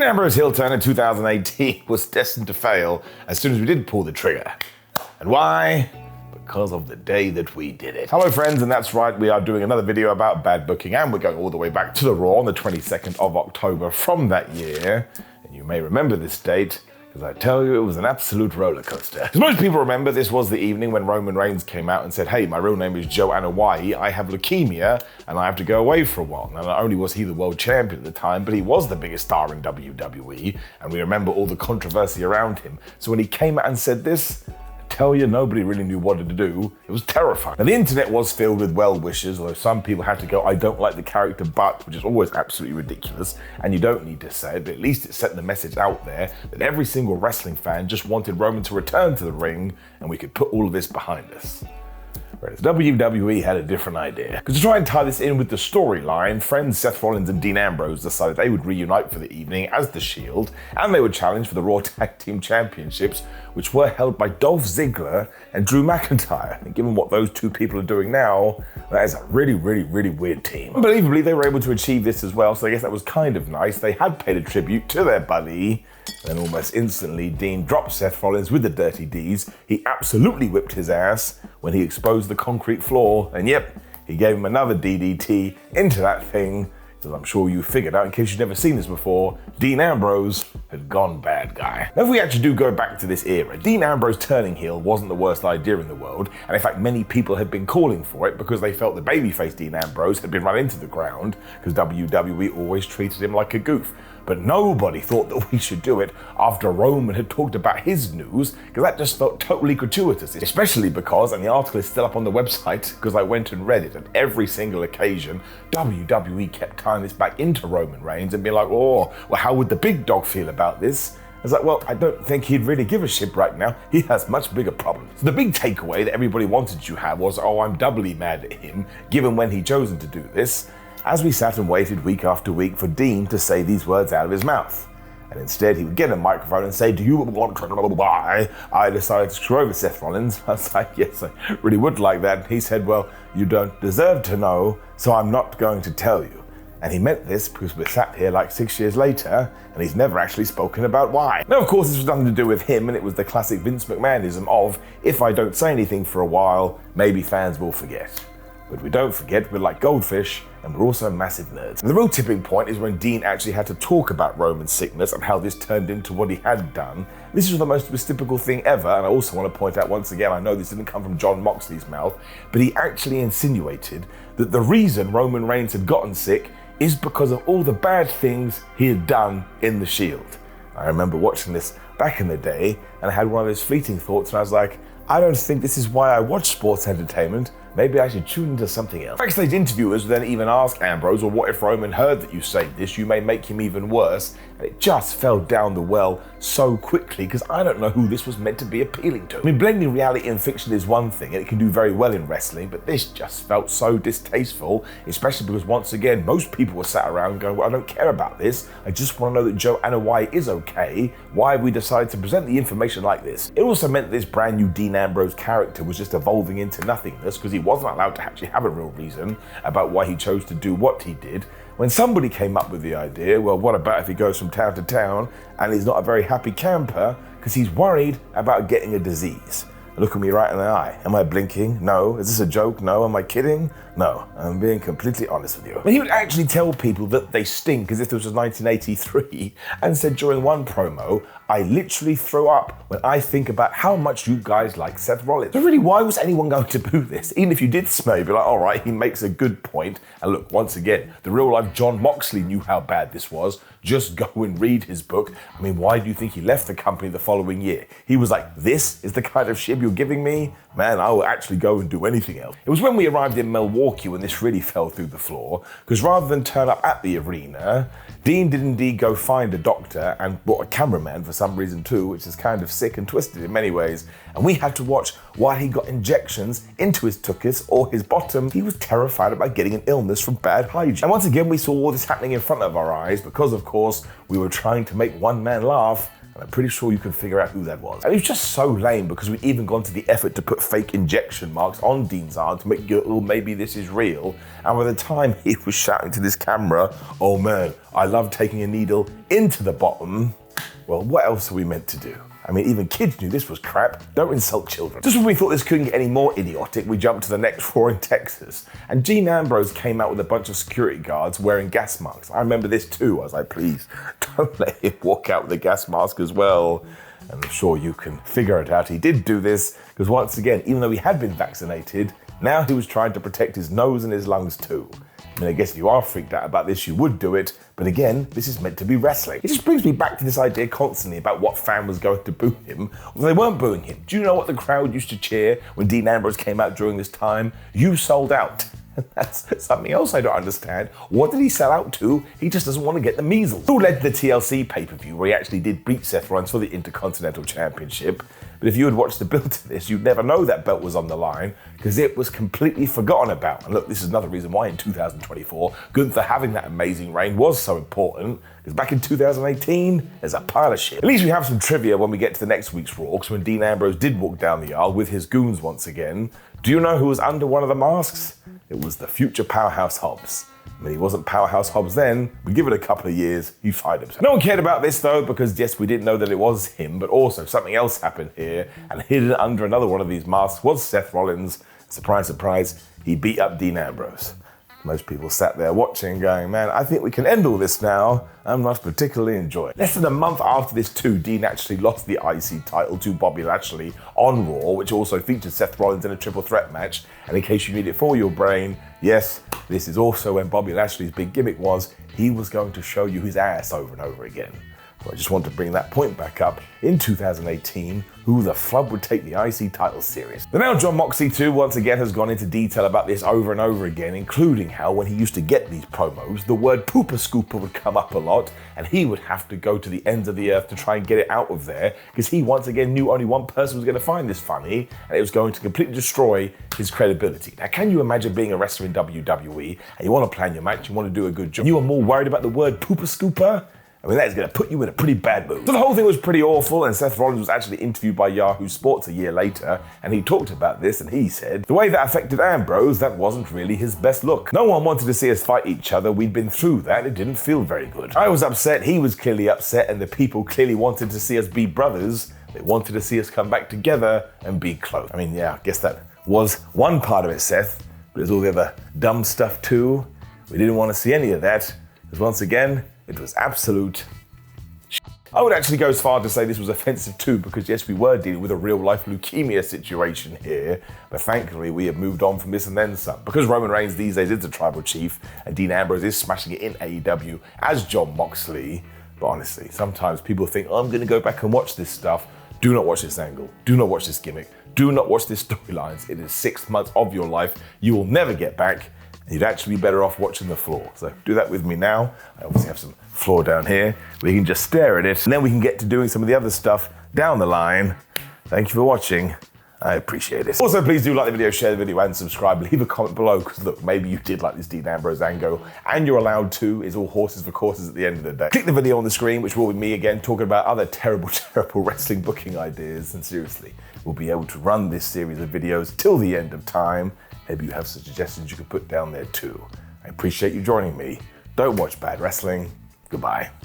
Dean Ambrose heel turn in 2018 was destined to fail as soon as we did pull the trigger. And why? Because of the day that we did it. Hello friends, and that's right, we are doing another video about bad booking, and we're going all the way back to the Raw on the 22nd of October from that year. And you may remember this date, because I tell you, it was an absolute roller coaster. As most people remember, this was the evening when Roman Reigns came out and said, hey, my real name is Joe Anoa'i, I have leukemia, and I have to go away for a while. Now, not only was he the world champion at the time, but he was the biggest star in WWE, and we remember all the controversy around him. So when he came out and said this, tell you, nobody really knew what to do. It was terrifying. Now, the internet was filled with well-wishers, although some people had to go, I don't like the character, but, which is always absolutely ridiculous, and you don't need to say it, but at least it sent the message out there that every single wrestling fan just wanted Roman to return to the ring, and we could put all of this behind us. Whereas WWE had a different idea. Because to try and tie this in with the storyline, friends Seth Rollins and Dean Ambrose decided they would reunite for the evening as The Shield, and they would challenge for the Raw Tag Team Championships, which were held by Dolph Ziggler and Drew McIntyre. And given what those two people are doing now, that is a really weird team. Unbelievably, they were able to achieve this as well, so I guess that was kind of nice. They had paid a tribute to their buddy, and almost instantly, Dean dropped Seth Rollins with the Dirty D's. He absolutely whipped his ass when he exposed the concrete floor, and yep, he gave him another DDT into that thing, because I'm sure you figured out, in case you've never seen this before, Dean Ambrose had gone bad guy. Now, if we actually do go back to this era, Dean Ambrose turning heel wasn't the worst idea in the world, and in fact, many people had been calling for it because they felt the babyface Dean Ambrose had been run into the ground, because WWE always treated him like a goof. But nobody thought that we should do it after Roman had talked about his news, because that just felt totally gratuitous, especially because, and the article is still up on the website because I went and read it, at every single occasion, WWE kept tying this back into Roman Reigns and being like, oh, well, how would the big dog feel about this? I was like, well, I don't think he'd really give a shit right now. He has much bigger problems. So the big takeaway that everybody wanted to have was, oh, I'm doubly mad at him, given when he'd chosen to do this, as we sat and waited week after week for Dean to say these words out of his mouth. And instead, he would get a microphone and say, do you want to know why I decided to screw over Seth Rollins? I was like, yes, I really would like that. And he said, well, you don't deserve to know, so I'm not going to tell you. And he meant this because we're sat here like 6 years later, and he's never actually spoken about why. Now, of course, this was nothing to do with him, and it was the classic Vince McMahonism of, if I don't say anything for a while, maybe fans will forget. But we don't forget, we're like goldfish, and we're also massive nerds. And the real tipping point is when Dean actually had to talk about Roman's sickness and how this turned into what he had done. This is the most reciprocal thing ever, and I also want to point out once again, I know this didn't come from Jon Moxley's mouth, but he actually insinuated that the reason Roman Reigns had gotten sick is because of all the bad things he had done in The Shield. I remember watching this back in the day, and I had one of those fleeting thoughts, and I was like, I don't think this is why I watch sports entertainment. Maybe I should tune into something else. Backstage interviewers then even asked Ambrose, well, what if Roman heard that you said this? You may make him even worse. And it just fell down the well so quickly because I don't know who this was meant to be appealing to. I mean, blending reality and fiction is one thing, and it can do very well in wrestling, but this just felt so distasteful, especially because once again, most people were sat around going, well, I don't care about this. I just want to know that Joe Anoa'i is okay. Why have we decided to present the information like this? It also meant that this brand new Dean Ambrose character was just evolving into nothingness because he wasn't allowed to actually have a real reason about why he chose to do what he did. When somebody came up with the idea, well, what about if he goes from town to town and he's not a very happy camper because he's worried about getting a disease? Look at me right in the eye. Am I blinking? No. Is this a joke? No. Am I kidding? No. I'm being completely honest with you. But he would actually tell people that they stink as if this was 1983 and said during one promo, I literally throw up when I think about how much you guys like Seth Rollins. So really, why was anyone going to boo this? Even if you did smell, you'd be like, all right, he makes a good point. And look, once again, the real life Jon Moxley knew how bad this was. Just go and read his book. I mean, why do you think he left the company the following year? He was like, this is the kind of shit you're giving me? Man, I will actually go and do anything else. It was when we arrived in Milwaukee when this really fell through the floor, because rather than turn up at the arena, Dean did indeed go find a doctor and brought a cameraman for some reason too, which is kind of sick and twisted in many ways. And we had to watch while he got injections into his tuchus or his bottom. He was terrified about getting an illness from bad hygiene. And once again, we saw all this happening in front of our eyes because, of course, we were trying to make one man laugh And I'm pretty sure you can figure out who that was. And it was just so lame because we'd even gone to the effort to put fake injection marks on Dean's arm to make you go, oh, maybe this is real. And by the time he was shouting to this camera, oh man, I love taking a needle into the bottom, well, what else are we meant to do? I mean, even kids knew this was crap. Don't insult children. Just when we thought this couldn't get any more idiotic, we jumped to the next Raw in Texas. And Dean Ambrose came out with a bunch of security guards wearing gas masks. I remember this too. I was like, please, don't let him walk out with a gas mask as well. And I'm sure you can figure it out. He did do this because once again, even though he had been vaccinated, now he was trying to protect his nose and his lungs too. I mean, I guess if you are freaked out about this, you would do it. But again, this is meant to be wrestling. It just brings me back to this idea constantly about what fan was going to boo him. Well, they weren't booing him. Do you know what the crowd used to cheer when Dean Ambrose came out during this time? You sold out. And that's something else I don't understand. What did he sell out to? He just doesn't want to get the measles. It all led to the TLC pay-per-view where he actually did beat Seth Rollins for the Intercontinental Championship. But if you had watched the build to this, you'd never know that belt was on the line because it was completely forgotten about. And look, this is another reason why in 2024, Gunther having that amazing reign was so important because back in 2018, there's a pile of shit. At least we have some trivia when we get to the next week's Raw, because when Dean Ambrose did walk down the aisle with his goons once again, do you know who was under one of the masks? It was the future Powerhouse Hobbs. I mean, he wasn't Powerhouse Hobbs then. We give it a couple of years, he fired himself. No one cared about this though, because yes, we didn't know that it was him, but also something else happened here, and hidden under another one of these masks was Seth Rollins. Surprise, surprise, he beat up Dean Ambrose. Most people sat there watching going, man, I think we can end all this now. I'm not particularly enjoying it. Less than a month after this too, Dean actually lost the IC title to Bobby Lashley on Raw, which also featured Seth Rollins in a triple threat match. And in case you need it for your brain, yes, this is also when Bobby Lashley's big gimmick was he was going to show you his ass over and over again. So I just want to bring that point back up. In 2018, who the flub would take the IC title serious? But now Jon Moxley too, once again, has gone into detail about this over and over again, including how when he used to get these promos, the word pooper scooper would come up a lot, and he would have to go to the ends of the earth to try and get it out of there, because he once again knew only one person was going to find this funny, and it was going to completely destroy his credibility. Now, can you imagine being a wrestler in WWE, and you want to plan your match, you want to do a good job, you are more worried about the word pooper scooper? I mean, that is going to put you in a pretty bad mood. So the whole thing was pretty awful, and Seth Rollins was actually interviewed by Yahoo Sports a year later, and he talked about this, and he said, the way that affected Ambrose, that wasn't really his best look. No one wanted to see us fight each other. We'd been through that. It didn't feel very good. I was upset. He was clearly upset, and the people clearly wanted to see us be brothers. They wanted to see us come back together and be close. I mean, yeah, I guess that was one part of it, Seth, but there's all the other dumb stuff too. We didn't want to see any of that, because once again, it was absolute shit. I would actually go as far to say this was offensive too, because yes, we were dealing with a real life leukemia situation here, but thankfully we have moved on from this and then some. Because Roman Reigns these days is the tribal chief, and Dean Ambrose is smashing it in AEW as Jon Moxley. But honestly, sometimes people think, oh, I'm gonna go back and watch this stuff. Do not watch this angle. Do not watch this gimmick. Do not watch this storylines. It is 6 months of your life you will never get back. You'd actually be better off watching the floor. So do that with me now. I obviously have some floor down here. We can just stare at it, and then we can get to doing some of the other stuff down the line. Thank you for watching. I appreciate it. Also, please do like the video, share the video, and subscribe. Leave a comment below, because look, maybe you did like this Dean Ambrose angle, and you're allowed to. It's all horses for courses at the end of the day. Click the video on the screen, which will be me again, talking about other terrible, terrible wrestling booking ideas. And seriously, we'll be able to run this series of videos till the end of time. Maybe you have some suggestions you could put down there too. I appreciate you joining me. Don't watch bad wrestling. Goodbye.